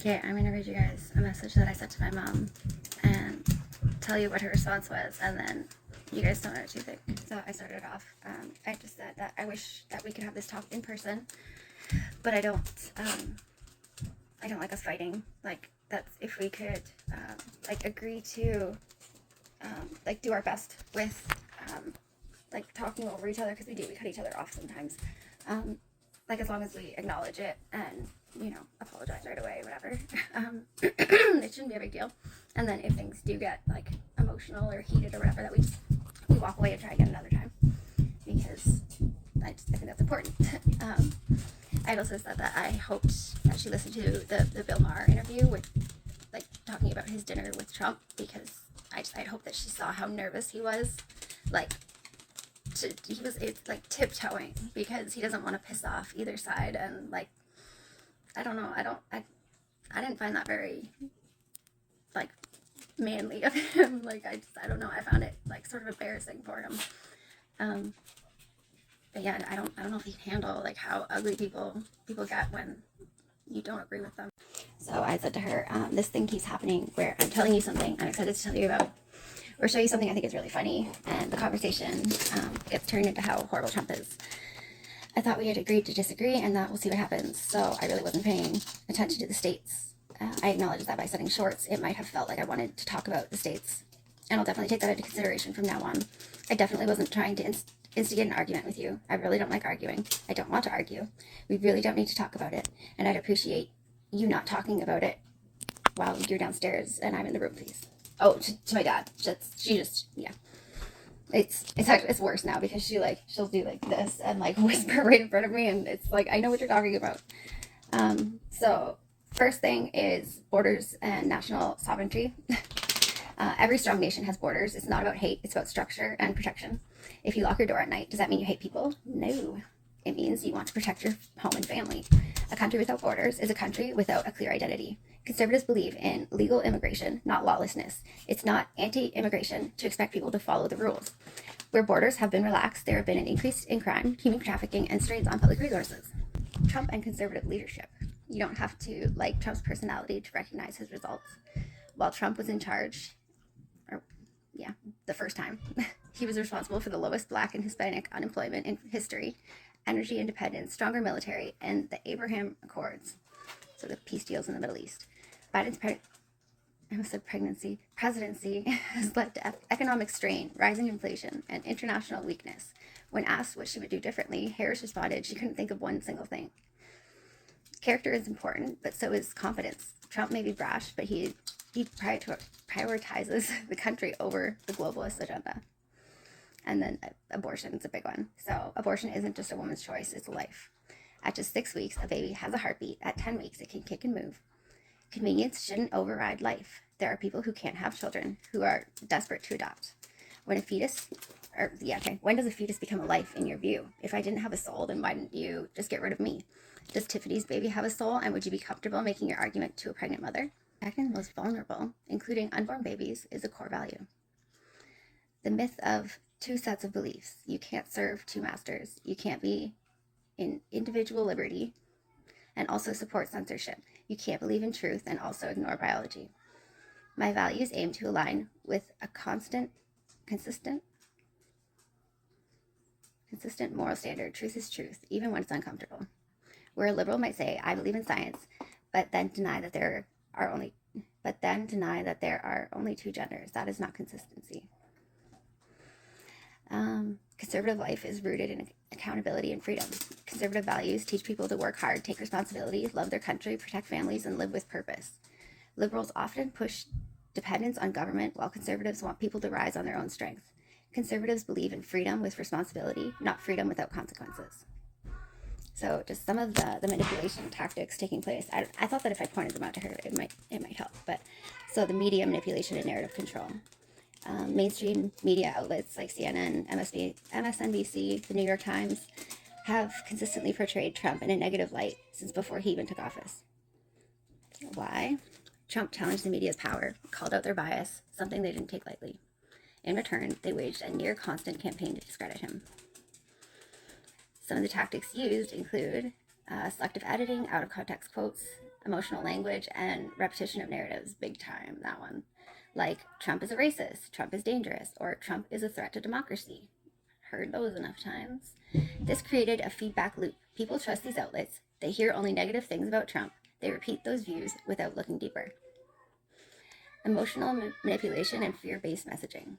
Okay, I'm gonna read you guys a message that I sent to my mom and tell you what her response was, and then you guys don't know what you think. So I started off. I just said that I wish that we could have this talk in person, but I don't. I don't like us fighting. Like that's if we could, like agree to, like do our best with, like talking over each other because we do. We cut each other off sometimes. Like as long as we acknowledge it and apologize right away, whatever. It shouldn't be a big deal. And then if things do get like emotional or heated or whatever, that we walk away and try again another time because I think that's important. I also said that I hoped that she listened to the Bill Maher interview with like talking about his dinner with Trump because I'd hoped that she saw how nervous he was, like. It's like tiptoeing because he doesn't want to piss off either side, and like I don't know, I didn't find that very like manly of him. Like I don't know, I found it like sort of embarrassing for him. But yeah, I don't know if he can handle like how ugly people get when you don't agree with them. So I said to her, this thing keeps happening where I'm telling you something I'm excited to tell you about, or show you something I think is really funny, and the conversation gets turned into how horrible Trump is. I thought we had agreed to disagree, and that we'll see what happens. So I really wasn't paying attention to the states. I acknowledge that by setting shorts, it might have felt like I wanted to talk about the states, and I'll definitely take that into consideration from now on. I definitely wasn't trying to instigate an argument with you. I really don't like arguing. I don't want to argue. We really don't need to talk about it, and I'd appreciate you not talking about it while you're downstairs and I'm in the room, please. Oh, to my dad. Yeah. It's worse now because she'll do like this and like whisper right in front of me, and it's like I know what you're talking about. So first thing is borders and national sovereignty. Every strong nation has borders. It's not about hate. It's about structure and protection. If you lock your door at night, does that mean you hate people? No. It means you want to protect your home and family. A country without borders is a country without a clear identity. Conservatives believe in legal immigration, not lawlessness. It's not anti-immigration to expect people to follow the rules. Where borders have been relaxed, there have been an increase in crime, human trafficking, and strains on public resources. Trump and conservative leadership. You don't have to like Trump's personality to recognize his results. While Trump was in charge, the first time, he was responsible for the lowest Black and Hispanic unemployment in history, energy independence, stronger military, and the Abraham Accords, so the peace deals in the Middle East. Biden's presidency has led to economic strain, rising inflation, and international weakness. When asked what she would do differently, Harris responded she couldn't think of one single thing. Character is important, but so is confidence. Trump may be brash, but he prioritizes the country over the globalist agenda. And then abortion is a big one. So abortion isn't just a woman's choice, it's a life. At just 6 weeks, a baby has a heartbeat. At 10 weeks, it can kick and move. Convenience shouldn't override life. There are people who can't have children, who are desperate to adopt. When does a fetus become a life in your view? If I didn't have a soul, then why didn't you just get rid of me? Does Tiffany's baby have a soul, and would you be comfortable making your argument to a pregnant mother? Protecting the most vulnerable, including unborn babies, is a core value. The myth of two sets of beliefs. You can't serve two masters. You can't be in individual liberty and also support censorship. You can't believe in truth and also ignore biology. My values aim to align with a consistent moral standard. Truth is truth, even when it's uncomfortable. Where a liberal might say, I believe in science, but then deny that there are only two genders. That is not consistency. Conservative life is rooted in accountability and freedom. Conservative values teach people to work hard, take responsibility, love their country, protect families, and live with purpose. Liberals often push dependence on government, while conservatives want people to rise on their own strength. Conservatives believe in freedom with responsibility, not freedom without consequences. So just some of the manipulation tactics taking place. I thought that if I pointed them out to her, it might help. But so the media manipulation and narrative control. Mainstream media outlets like CNN, MSNBC, the New York Times have consistently portrayed Trump in a negative light since before he even took office. Why? Trump challenged the media's power, called out their bias, something they didn't take lightly. In return, they waged a near constant campaign to discredit him. Some of the tactics used include selective editing, out of context quotes, Emotional language and repetition of narratives, big time, that one. Like, Trump is a racist, Trump is dangerous, or Trump is a threat to democracy. Heard those enough times. This created a feedback loop. People trust these outlets, they hear only negative things about Trump, they repeat those views without looking deeper. Emotional manipulation and fear-based messaging.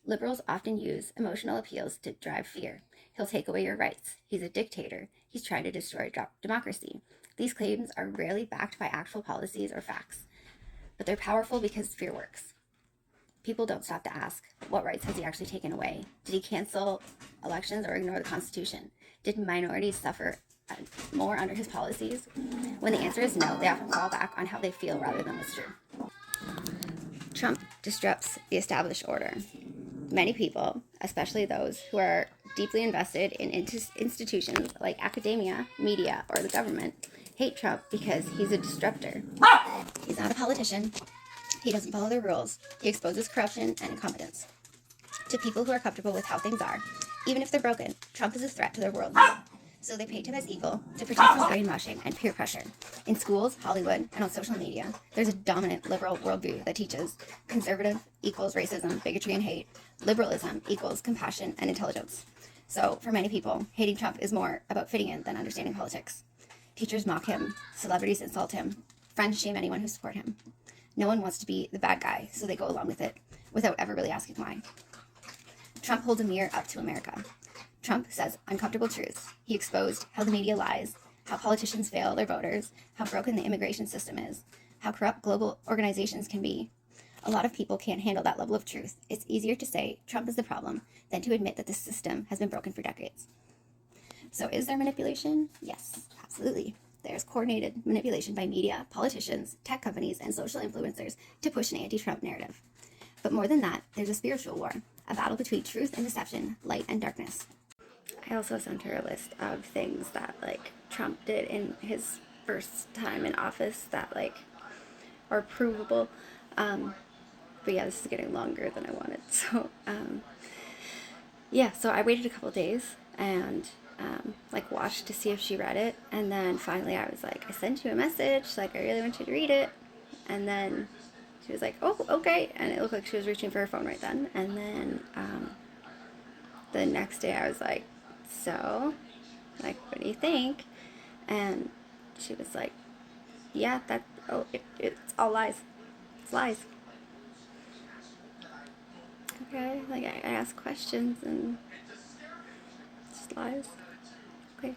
Liberals often use emotional appeals to drive fear. He'll take away your rights. He's a dictator. He's trying to destroy democracy. These claims are rarely backed by actual policies or facts, but they're powerful because fear works. People don't stop to ask, what rights has he actually taken away? Did he cancel elections or ignore the Constitution? Did minorities suffer more under his policies? When the answer is no, they often fall back on how they feel rather than what's true. Trump disrupts the established order. Many people, especially those who are deeply invested in institutions like academia, media, or the government, hate Trump because he's a disruptor. He's not a politician. He doesn't follow the rules. He exposes corruption and incompetence. To people who are comfortable with how things are, even if they're broken, Trump is a threat to their worldview. So they paint him as evil to protect from brainwashing and peer pressure. In schools, Hollywood, and on social media, there's a dominant liberal worldview that teaches conservative equals racism, bigotry, and hate. Liberalism equals compassion and intelligence. So for many people, hating Trump is more about fitting in than understanding politics. Teachers mock him, celebrities insult him, friends shame anyone who support him. No one wants to be the bad guy, so they go along with it without ever really asking why. Trump holds a mirror up to America. Trump says uncomfortable truths. He exposed how the media lies, how politicians fail their voters, how broken the immigration system is, how corrupt global organizations can be. A lot of people can't handle that level of truth. It's easier to say Trump is the problem than to admit that the system has been broken for decades. So is there manipulation? Yes, absolutely. There's coordinated manipulation by media, politicians, tech companies, and social influencers to push an anti-Trump narrative. But more than that, there's a spiritual war, a battle between truth and deception, light and darkness. I also sent her a list of things that, like, Trump did in his first time in office that, like, are provable. But yeah, this is getting longer than I wanted. So, yeah, so I waited a couple days and, like, watched to see if she read it. And then finally I was like, I sent you a message, like, I really want you to read it. And then she was like, oh, okay. And it looked like she was reaching for her phone right then. And then the next day I was like, so, like, what do you think? And she was like, yeah, it's all lies. It's lies. Okay, like, I ask questions and it's just lies. Okay.